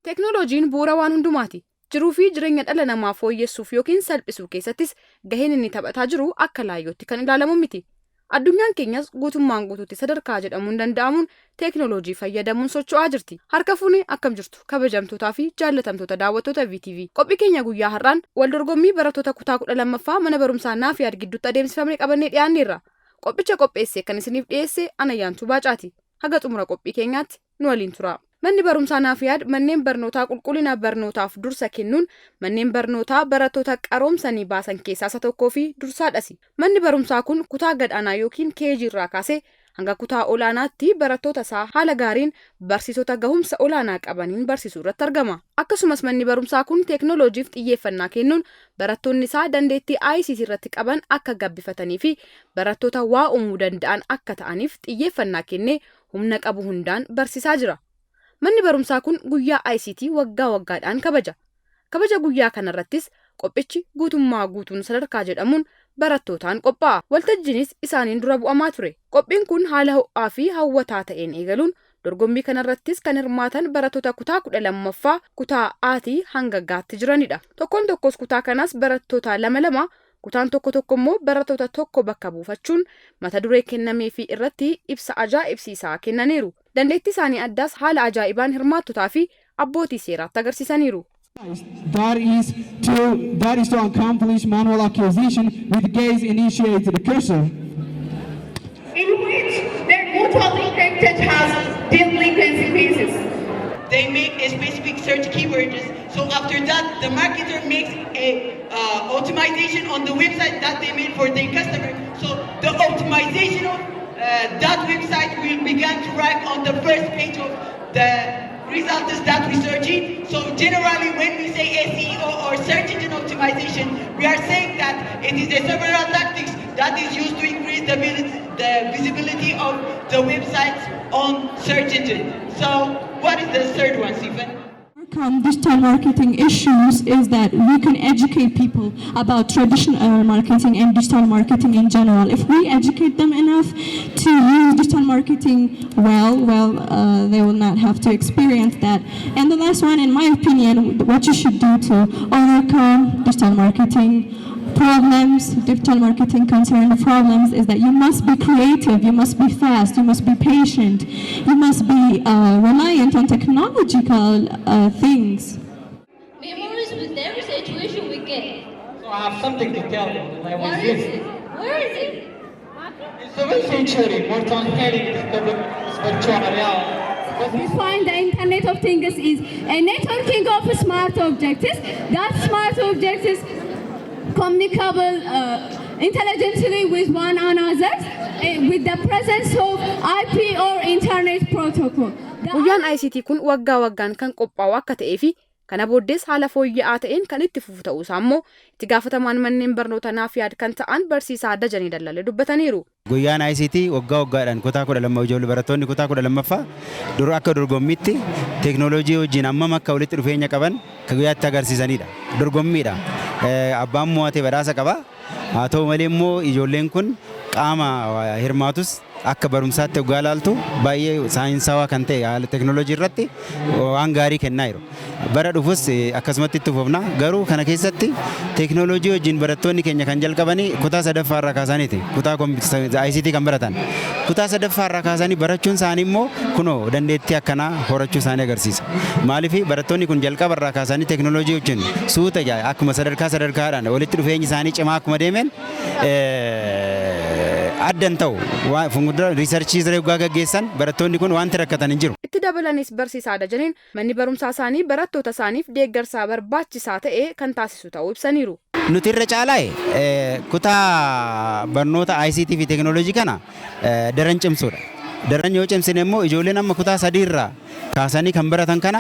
Teknooloojiin bu'uura waan hundumaati. Jiruu fi jireenya dhala namaa fooyyessuuf yookiin salphisuu keessattis gaheen inni taphataa jiru akka laayyootti kan ilaalamu miti. Addunyaan keenyas guutummaan guutuutti sadarkaa jedhamuun danda'amuun teknooloojii fayyadamuun socho'aa jirti. Harka fuunee akkam jirtu kabajamtootaa fi jaallatamtoota daawwattoota VTV. Qophii keenya guyyaa har'aan wal dorgommii barattoota kutaa 12ffaa mana barumsaa Naafiyaad gidduutti adeemsifamee qabannee dhiyaanneerra. Qophicha qopheessee kan isiniif dhiyeesse Anayyaantuu Baacaati. Haga xumura qophii keenyaatti nu waliin tura. Manni barumsaa Naafiyaad manneen barnootaa qulqullina barnootaaf dursa kennuun manneen barnootaa barattoota qaroomsanii baasan keessaa isa tokkoo fi dursaadhasi. Manni barumsaa kun kutaa gadaanaa yookiin keejii irraa kaasee hanga kutaa olaanaatti barattoota isaa haala gaariin barsiisota gahumsa olaanaa qabaniin barsiisuu irratti argama. Akkasumas manni barumsaa kun teknooloojiif xiyyeeffannaa kennuun barattoonni isaa dandeettii ICT irratti qaban akka gabbifatanii fi barattoota waa uumuu danda'an akka ta'aniif xiyyeeffannaa kennee humna qabu hundaan barsiisaa jira. Manni barumsaa kun guyyaa ICT waggaa waggaadhaan kabaja. Kabaja guyyaa kanarrattis qophichi guutummaa guutuun sadarkaa jedhamuun barattootaan qophaa'a. Waltajjiinis isaaniin dura bu'amaa ture. Qophiin kun haala ho'aa fi hawwataa ta'een eegaluun dorgommii kanarrattis kan hirmaatan barattoota kutaa 12ffaa kutaa Aatii hanga Gaatti jiranidha. Tokkoon tokkos kutaa kanaas barattoota lama kutaan tokko immoo barattoota tokko bakka buufachuun mata duree kennameefii irratti ibsa ajaa'ibsiisaa kennaniiru. Dandeettii isaanii addaas haala ajaa'ibaan hirmaattotaa fi abbootii seeraatti agarsiisaniiru. That is to accomplish manual acquisition with gaze initiate the cursor. In which their mutual linkage has delinquency pieces. They make a specific search keywords. So after that, the marketer makes a optimization on the website that they made for their customer. So the optimization of that website will begin to rank on the first page of the results that we search in. So generally when we say SEO or search engine optimization, we are saying that it is a several tactics that is used to increase the visibility of the websites on search engine. So what is the third one, Stephen? Digital marketing issues is that we can educate people about traditional marketing and digital marketing in general. If we educate them enough to use digital marketing well, they will not have to experience that. And the last one, in my opinion, what you should do to overcome digital marketing digital marketing concern problems is that you must be creative, you must be fast, you must be patient, you must be reliant on technological things. Memories with every situation we get. So I have something to tell you. Where is it? Where is it? In 7th century, Morton Herring discovered virtual reality. We find the Internet of Things is a networking of smart objects. That smart objects communicable intelligently with one another with the presence of IP or Internet protocol. Guyyaan ICT kun waggaa waggaan kan qophaa'u akka ta'ee fi kana booddees haala fooyya'aa ta'een kan itti fufu ta'uusaa immoo itti gaafatamaan manneen barnoota Naafiyaad kan ta'an barsiisaa Dajanii Dallalee dubbataniiru. Guyyaan ICT waggaa waggaadhaan kutaa 12 ijoollee barattoonni kutaa 12ffaa dura akka dorgommiitti teknooloojii wajjin hammam akka walitti dhufeenya qaban kan guyyaatti agarsiisanidha. Dorgommiidha. Abbaan mo'atee badhaasa qaba. Haa ta'u malee immoo ijoolleen kun qaama hirmaatus akka barumsaatti waggaa laaltu baay'ee saayinsawaa kan ta'e haala teknooloojii irratti waan gaarii kennaa jiru. Bara dhufus akkasumatti itti fufna. Garuu kana keessatti teknooloojii wajjin barattoonni keenya kan jalqabanii kutaa 3ffaa irraa kaasaniiti. Kutaa ICT kan baratan. Kutaa 3ffaa irraa kaasanii barachuun isaanii immoo kunoo dandeettii akkanaa horachuu isaanii agarsiisa. Maaliif barattoonni kun jalqaba irraa kaasanii teknooloojii wajjin suuta akkuma sadarkaadhaan walitti dhufeenyi isaanii cimaa akkuma deemen addan ta'u fuuldura riisarchii waggaa gaggeessan barattoonni kun wanti rakkatan hin jiru. Itti dabalanis barsiisaa Dajaniin manni barumsaa isaanii barattoota isaaniif deeggarsaa barbaachisaa ta'e kan taasisu ta'uu ibsaniiru. Nuti irra caalaa kutaa barnoota ICT fi teknooloojii kana daran cimsuudha. Daran yoo cimsine immoo ijoolleen amma kutaa 3 irraa kaasanii kan baratan kana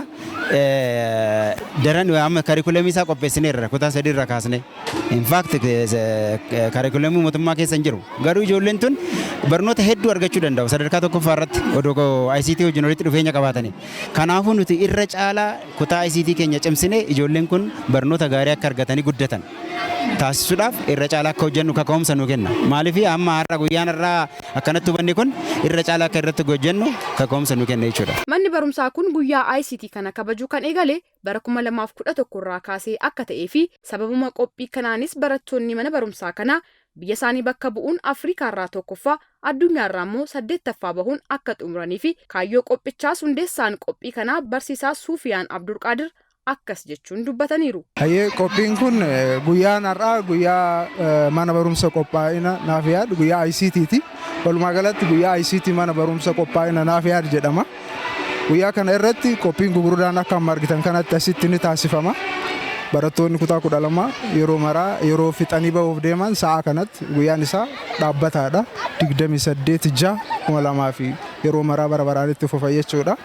daran amma karikulamii isaa qopheessineerra kutaa 3 irraa kaasne. In fact karikulamii mootummaa keessa hin jiru. Garuu ijoolleen tun barnoota hedduu argachuu danda'u sadarkaa tokkoffaa irratti odoo ICT wajjin walitti dhufeenya qabaatanii. Kanaafuu nuti irra caalaa kutaa ICT keenya cimsine ijoolleen kun barnoota gaarii akka argatanii guddatan taasisuudhaaf irra caalaa akka hojjennu kaka'umsa nu kenna. Maaliif amma har'a guyyaan irraa akkanatti hubanne kun irra caalaa akka irratti hojjennu kaka'umsa nu kenna jechuudha. Manni barumsaa kun guyyaa ICT kana kabajuu kan eegale bara 2011 irraa kaasee akka ta'ee fi sababuma qophii kanaanis barattoonni mana barumsaa kana biyya isaanii bakka bu'uun Afrikaa irraa tokkoffaa addunyaa irraa immoo 8ffaa bahuun akka xumuranii fi kaayyoo qophichaas hundeessaan qophii kanaa barsiisaa Suufiyaan Abdulqaadir akkas jechuun dubbataniiru. Hayyee qophiin kun guyyaan har'aa guyyaa mana barumsa qophaa'ina naaf yaadu guyyaa ICT'ti. Walumaa galatti guyyaa ICT mana barumsa qophaa'ina naaf yaadu jedhama. Guyyaa kana irratti qophiin gurguddaan akka amma argitan kanatti asitti ni taasifama. Barattoonni kutaa 12 yeroo maraa yeroo fixanii bahuuf deeman sa'a kanatti guyyaan isaa dhaabbataadha. 28/6/2000 fi yeroo maraa bara baraanitti fufa jechuudha.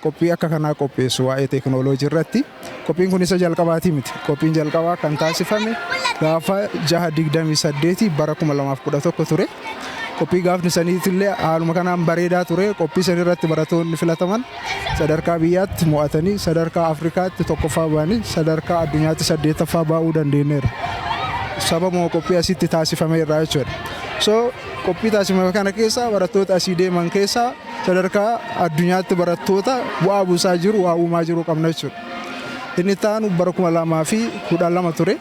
Qophii akka kanaa qopheessu waa'ee teekinooloojii irratti. Qophiin kun isa jalqabaati miti. Qophiin jalqabaa kan taasifame gaafa 6/28 bara 2011 ture. Qophii gaafni saniitillee haaluma kanaan bareedaa ture. Qophii san irratti barattoonni filataman sadarkaa biyyaatti mo'atanii sadarkaa Afrikaatti tokkoffaa ba'anii sadarkaa addunyaatti 8ffaa ba'uu dandeenyeera. Sababuma qophii asitti taasifame irraa jechuudha. So qophii taasifame kana keessa barattoota asii deeman keessa sadarkaa addunyaatti barattoota bu'aa buusaa jiru waa uumaa jiru qabna jechuudha. Inni taanu bara 2012 ture.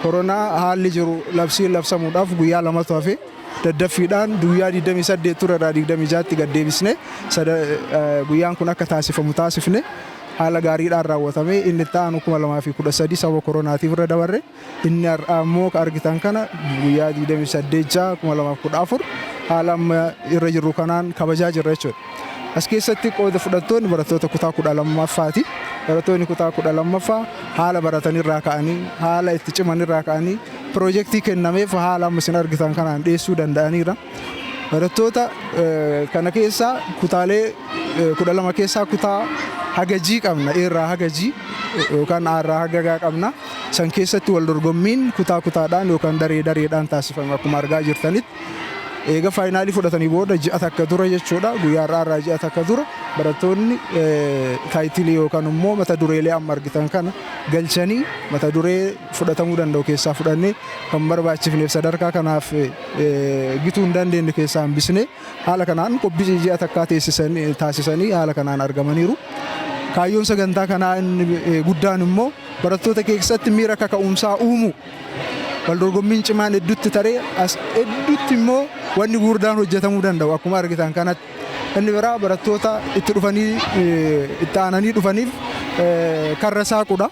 Koronaa haalli jiru labsiin labsamuudhaaf guyyaa 2 hafe. Daddaffiidhaan guyyaa 28 ture irraa 26tti gad deebisne guyyaan kun akka taasifamu taasifne haala gaariidhaan raawwatame inni taanu 2013 sababa koronaatiif irra dabarre inni ammoo argitan kana guyyaa 28/6/2014 haala amma irra jirru kanaan kabajaa jirra jechuudha. As keessatti qooda fudhattoonni barattoota kutaa 12ffaati. Barattoonni kutaa 12ffaa haala baratanirraa ka'anii haala itti cimanirraa ka'anii piroojeektii kennameef haala amma isin argitan kanaan dhiyeessuu danda'aniira. Barattoota kana keessaa kutaalee 12 keessaa kutaa hagajii qabna. Eerraa hagajii yookaan aarraa hagagaa qabna. San keessatti wal dorgommiin kutaa kutaadhaan yookaan daree dareedhaan taasifame akkuma argaa jirtanitti. Eega faayinaalii fudhatanii booda ji'a takka dura jechuudha. Guyyaa irraa ji'a takka dura barattoonni taayitilii yookaan immoo mata dureelee amma argitan kana galchanii mata duree fudhatamuu danda'u keessaa fudhannee kan barbaachifneef sadarkaa kanaaf gituu hin dandeenye keessaa hambisne haala kanaan qophii ji'a takkaa taasisanii haala kanaan argamaniiru. Kaayyoon sagantaa kanaa inni guddaan immoo barattoota keessatti miira kaka'umsaa uumu. Waldorgommiin cimaan hedduutti taree as hedduutti immoo wanni gurguddaan hojjetamuu danda'u akkuma argitan kanatti. Inni biraa barattoota itti dhufanii itti aananii dhufaniif karra saaqudha.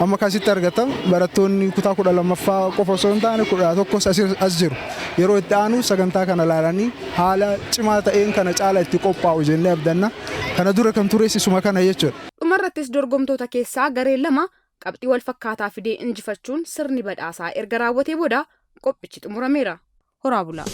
Amma akkasitti argatan barattoonni kutaa 12ffaa qofa osoo hin taane 11 as jiru. Yeroo itti aanu sagantaa kana ilaalanii haala cimaa ta'een kana caala itti qophaa'u jennee abdanna. Kana dura kan tureessisuma kana jechuudha. Dhumarrattis dorgomtoota keessaa gareen lama qabxii wal fakkaataa fidee injifachuun sirni badhaasaa erga raawwatee booda qophichi xumurameera. Horaa bulaa.